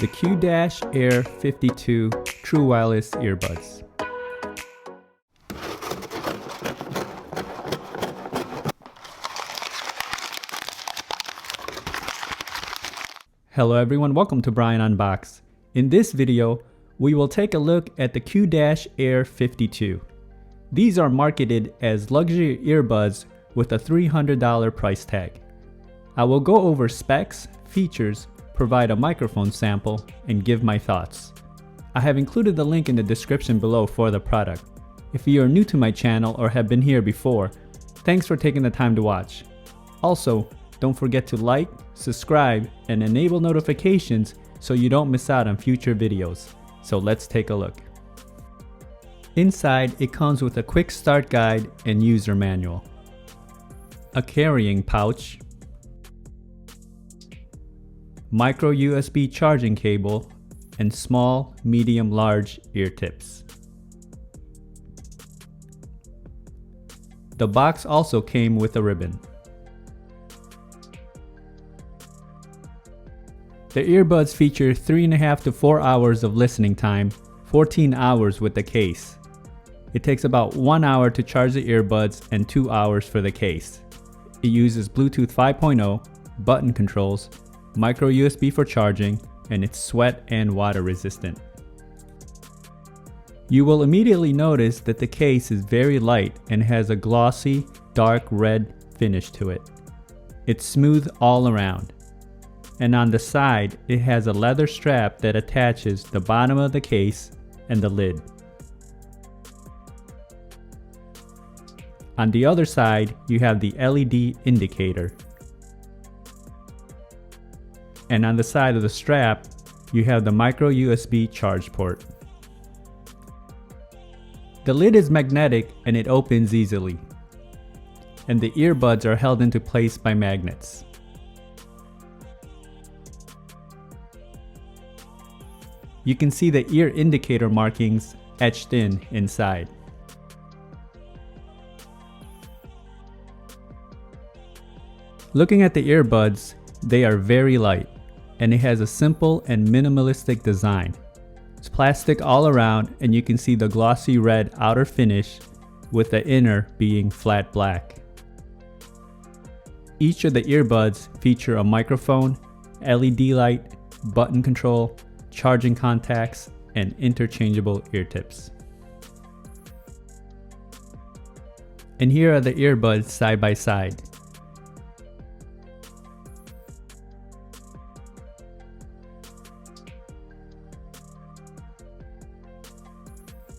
the Qdash Air 52 True Wireless Earbuds. Hello everyone, welcome to Brian Unboxed. In this video, we will take a look at the Qdash Air 52. These are marketed as luxury earbuds with a $300 price tag. I will go over specs, features, provide a microphone sample, and give my thoughts. I have included the link in the description below for the product. If you are new to my channel or have been here before, thanks for taking the time to watch. Also, don't forget to like, subscribe, and enable notifications so you don't miss out on future videos. So let's take a look. Inside, it comes with a quick start guide and user manual, a carrying pouch, micro USB charging cable, and small, medium, large ear tips. The box also came with a ribbon. The earbuds feature 3.5 to 4 hours of listening time, 14 hours with the case. It takes about 1 hour to charge the earbuds and 2 hours for the case. It uses Bluetooth 5.0, button controls, micro USB for charging, and it's sweat and water resistant. You will immediately notice that the case is very light and has a glossy, dark red finish to it. It's smooth all around. And on the side, it has a leather strap that attaches the bottom of the case and the lid. On the other side, you have the LED indicator. And on the side of the strap, you have the micro USB charge port. The lid is magnetic and it opens easily. And the earbuds are held into place by magnets. You can see the ear indicator markings etched inside. Looking at the earbuds, they are very light, and it has a simple and minimalistic design. It's plastic all around, and you can see the glossy red outer finish with the inner being flat black. Each of the earbuds feature a microphone, LED light, button control, charging contacts, and interchangeable ear tips. And here are the earbuds side by side.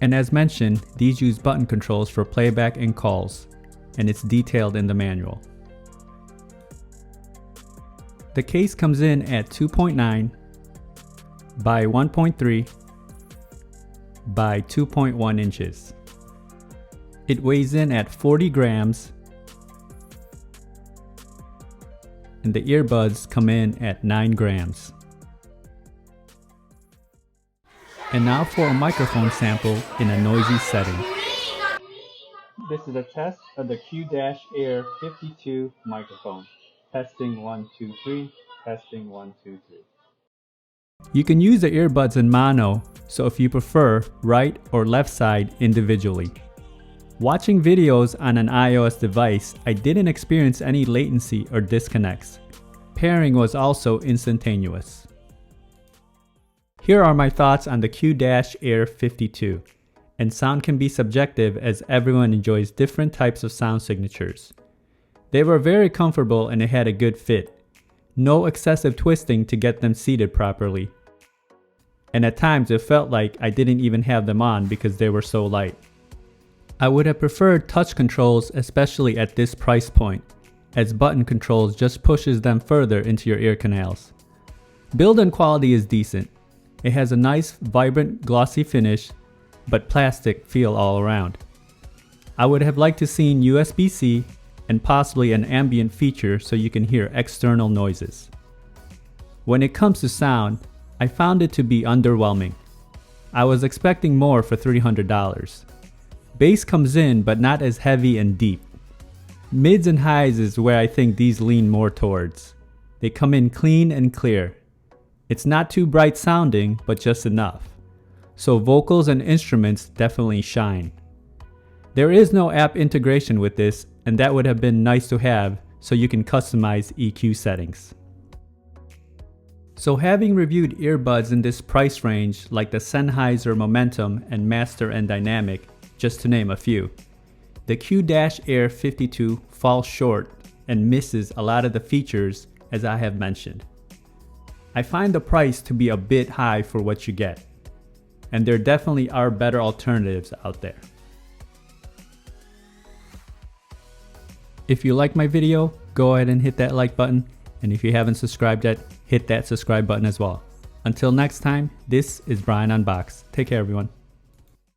And as mentioned, these use button controls for playback and calls, and it's detailed in the manual. The case comes in at 2.9 by 1.3 by 2.1 inches. It weighs in at 40 grams, and the earbuds come in at 9 grams. And now for a microphone sample in a noisy setting. This is a test of the Qdash Air 52 microphone. Testing 1, 2, 3. Testing 1, 2, 3. You can use the earbuds in mono, so if you prefer, right or left side individually. Watching videos on an iOS device, I didn't experience any latency or disconnects. Pairing was also instantaneous. Here are my thoughts on the Qdash Air 52. And sound can be subjective as everyone enjoys different types of sound signatures. They were very comfortable and it had a good fit. No excessive twisting to get them seated properly. And at times it felt like I didn't even have them on because they were so light. I would have preferred touch controls, especially at this price point, as button controls just pushes them further into your ear canals. Build and quality is decent. It has a nice, vibrant, glossy finish, but plastic feel all around. I would have liked to seen USB-C and possibly an ambient feature so you can hear external noises. When it comes to sound, I found it to be underwhelming. I was expecting more for $300. Bass comes in, but not as heavy and deep. Mids and highs is where I think these lean more towards. They come in clean and clear. It's not too bright sounding, but just enough. So vocals and instruments definitely shine. There is no app integration with this, and that would have been nice to have so you can customize EQ settings. So having reviewed earbuds in this price range like the Sennheiser Momentum and Master and Dynamic, just to name a few, the Qdash Air 52 falls short and misses a lot of the features as I have mentioned. I find the price to be a bit high for what you get, and there definitely are better alternatives out there. If you like my video, go ahead and hit that like button, and if you haven't subscribed yet, hit that subscribe button as well. Until next time, this is Brian Unboxed. Take care, everyone.